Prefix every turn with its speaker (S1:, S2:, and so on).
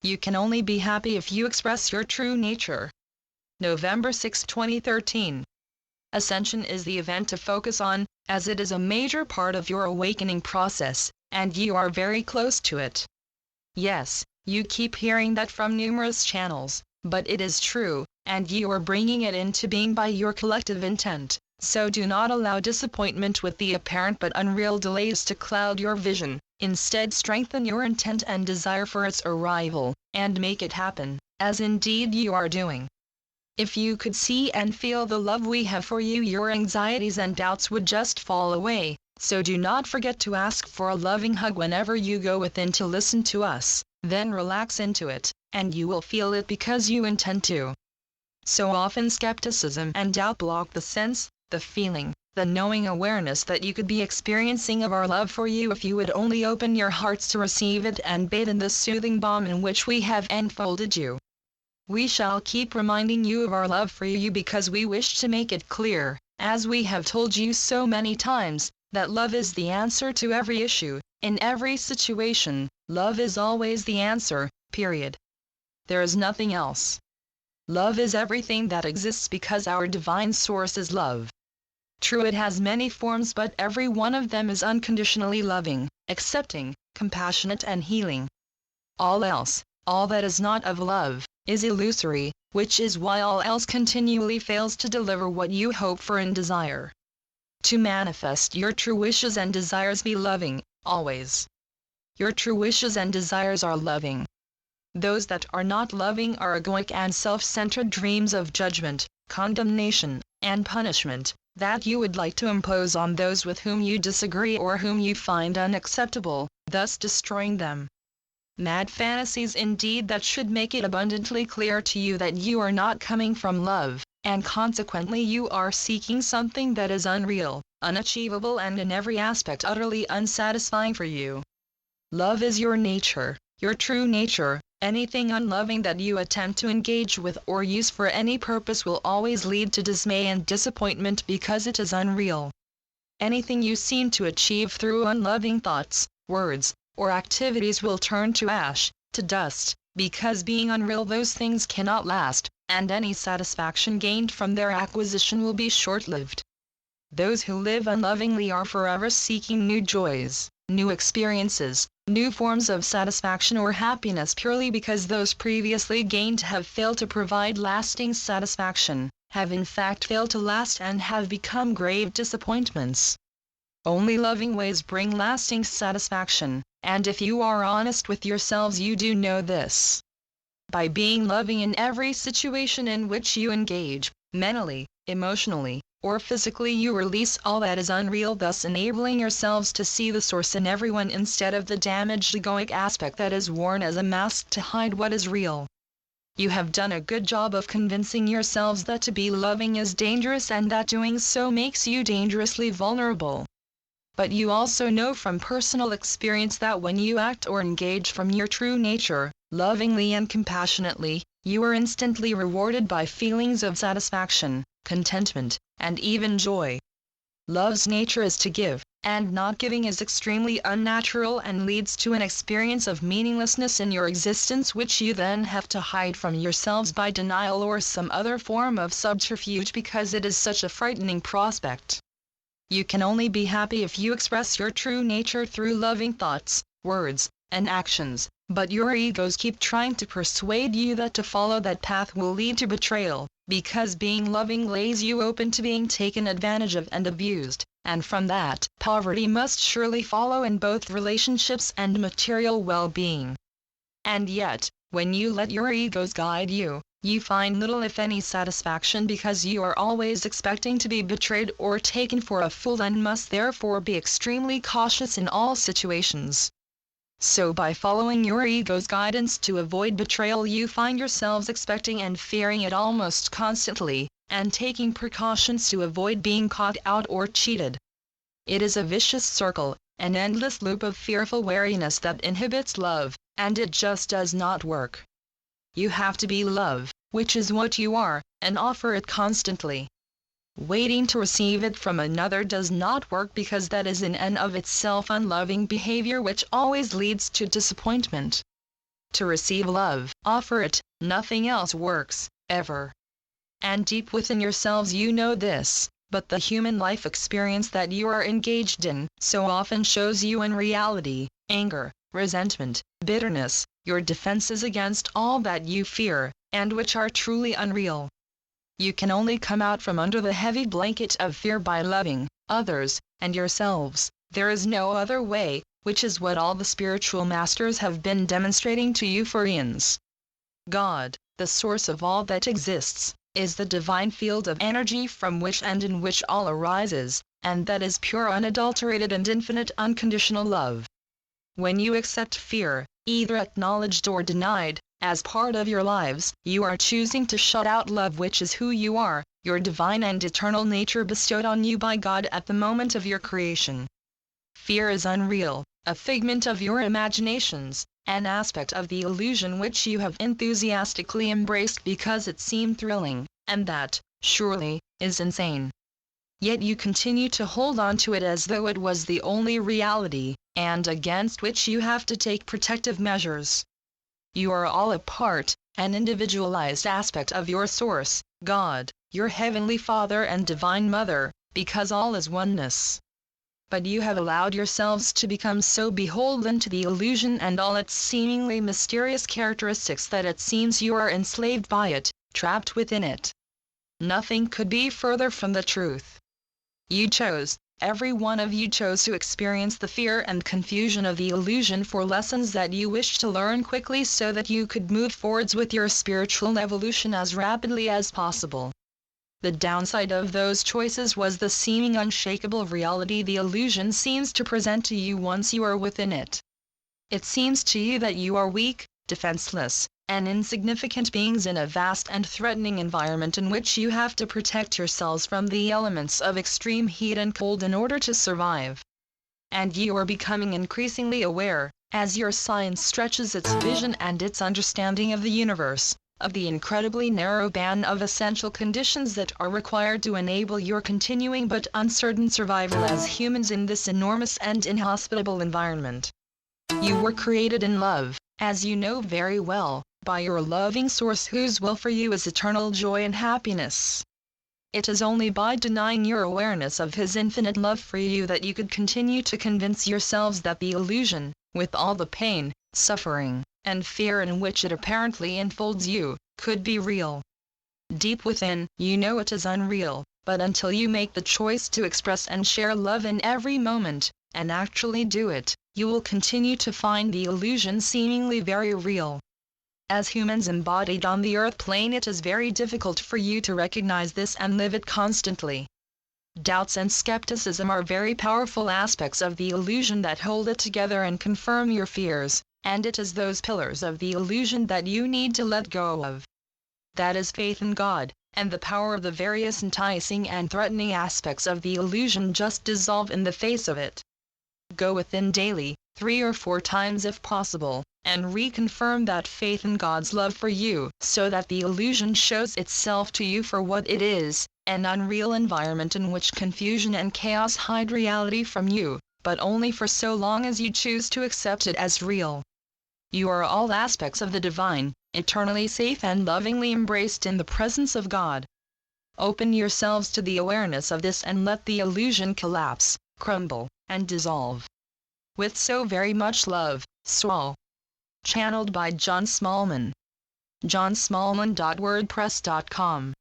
S1: You can only be happy if you express your true nature. November 6, 2013. Ascension is the event to focus on, as it is a major part of your awakening process, and you are very close to it. Yes, you keep hearing that from numerous channels, but it is true, and you are bringing it into being by your collective intent, so do not allow disappointment with the apparent but unreal delays to cloud your vision. Instead, strengthen your intent and desire for its arrival, and make it happen, as indeed you are doing. If you could see and feel the love we have for you, your anxieties and doubts would just fall away, so do not forget to ask for a loving hug whenever you go within to listen to us, then relax into it, and you will feel it because you intend to. So often skepticism and doubt block the sense, the feeling, the knowing awareness that you could be experiencing of our love for you if you would only open your hearts to receive it and bathe in the soothing balm in which we have enfolded you. We shall keep reminding you of our love for you because we wish to make it clear, as we have told you so many times, that love is the answer to every issue, in every situation. Love is always the answer, period. There is nothing else. Love is everything that exists because our divine source is love. True, it has many forms, but every one of them is unconditionally loving, accepting, compassionate and healing. All else, all that is not of love, is illusory, which is why all else continually fails to deliver what you hope for and desire. To manifest your true wishes and desires, be loving, always. Your true wishes and desires are loving. Those that are not loving are egoic and self-centered dreams of judgment, condemnation, and punishment, that you would like to impose on those with whom you disagree or whom you find unacceptable, thus destroying them. Mad fantasies indeed that should make it abundantly clear to you that you are not coming from love, and consequently you are seeking something that is unreal, unachievable and in every aspect utterly unsatisfying for you. Love is your nature, your true nature. Anything unloving that you attempt to engage with or use for any purpose will always lead to dismay and disappointment because it is unreal. Anything you seem to achieve through unloving thoughts, words, or activities will turn to ash, to dust, because being unreal those things cannot last, and any satisfaction gained from their acquisition will be short-lived. Those who live unlovingly are forever seeking new joys, new experiences, new forms of satisfaction or happiness purely because those previously gained have failed to provide lasting satisfaction, have in fact failed to last and have become grave disappointments. Only loving ways bring lasting satisfaction, and if you are honest with yourselves you do know this. By being loving in every situation in which you engage, mentally, emotionally, or physically, you release all that is unreal, thus enabling yourselves to see the source in everyone instead of the damaged egoic aspect that is worn as a mask to hide what is real. You have done a good job of convincing yourselves that to be loving is dangerous and that doing so makes you dangerously vulnerable. But you also know from personal experience that when you act or engage from your true nature, lovingly and compassionately, you are instantly rewarded by feelings of satisfaction, contentment, and even joy. Love's nature is to give, and not giving is extremely unnatural and leads to an experience of meaninglessness in your existence which you then have to hide from yourselves by denial or some other form of subterfuge because it is such a frightening prospect. You can only be happy if you express your true nature through loving thoughts, words, and actions, but your egos keep trying to persuade you that to follow that path will lead to betrayal, because being loving lays you open to being taken advantage of and abused, and from that, poverty must surely follow in both relationships and material well-being. And yet, when you let your egos guide you, you find little if any satisfaction because you are always expecting to be betrayed or taken for a fool and must therefore be extremely cautious in all situations. So by following your ego's guidance to avoid betrayal you find yourselves expecting and fearing it almost constantly, and taking precautions to avoid being caught out or cheated. It is a vicious circle, an endless loop of fearful wariness that inhibits love, and it just does not work. You have to be love, which is what you are, and offer it constantly. Waiting to receive it from another does not work because that is in and of itself unloving behavior which always leads to disappointment. to receive love. Offer it, nothing else works, ever. And deep within yourselves you know this, but the human life experience that you are engaged in so often shows you in reality, anger, resentment, bitterness, your defenses against all that you fear, and which are truly unreal. You can only come out from under the heavy blanket of fear by loving others and yourselves. There is no other way, which is what all the spiritual masters have been demonstrating to you for eons. God, the source of all that exists, is the divine field of energy from which and in which all arises, and that is pure, unadulterated and infinite unconditional love. When you accept fear, either acknowledged or denied, as part of your lives, you are choosing to shut out love, which is who you are, your divine and eternal nature bestowed on you by God at the moment of your creation. Fear is unreal, a figment of your imaginations, an aspect of the illusion which you have enthusiastically embraced because it seemed thrilling, and that, surely, is insane. Yet you continue to hold on to it as though it was the only reality, and against which you have to take protective measures. You are all a part, an individualized aspect of your source, God, your Heavenly Father and Divine Mother, because all is oneness. But you have allowed yourselves to become so beholden to the illusion and all its seemingly mysterious characteristics that it seems you are enslaved by it, trapped within it. Nothing could be further from the truth. You chose, every one of you chose to experience the fear and confusion of the illusion for lessons that you wished to learn quickly so that you could move forwards with your spiritual evolution as rapidly as possible. The downside of those choices was the seeming unshakable reality the illusion seems to present to you once you are within it. It seems to you that you are weak, defenseless, and insignificant beings in a vast and threatening environment in which you have to protect yourselves from the elements of extreme heat and cold in order to survive. And you are becoming increasingly aware, as your science stretches its vision and its understanding of the universe, of the incredibly narrow band of essential conditions that are required to enable your continuing but uncertain survival as humans in this enormous and inhospitable environment. You were created in love, as you know very well, by your loving source whose will for you is eternal joy and happiness. It is only by denying your awareness of his infinite love for you that you could continue to convince yourselves that the illusion, with all the pain, suffering, and fear in which it apparently enfolds you, could be real. Deep within, you know it is unreal, but until you make the choice to express and share love in every moment, and actually do it, you will continue to find the illusion seemingly very real. As humans embodied on the earth plane, it is very difficult for you to recognize this and live it constantly. Doubts and skepticism are very powerful aspects of the illusion that hold it together and confirm your fears, and it is those pillars of the illusion that you need to let go of. That is faith in God, and the power of the various enticing and threatening aspects of the illusion just dissolve in the face of it. Go within daily, 3 or 4 times if possible, and reconfirm that faith in God's love for you, so that the illusion shows itself to you for what it is, an unreal environment in which confusion and chaos hide reality from you, but only for so long as you choose to accept it as real. You are all aspects of the divine, eternally safe and lovingly embraced in the presence of God. Open yourselves to the awareness of this and let the illusion collapse, crumble, and dissolve. With so very much love, Saul. Channeled by John Smallman. johnsmallman.wordpress.com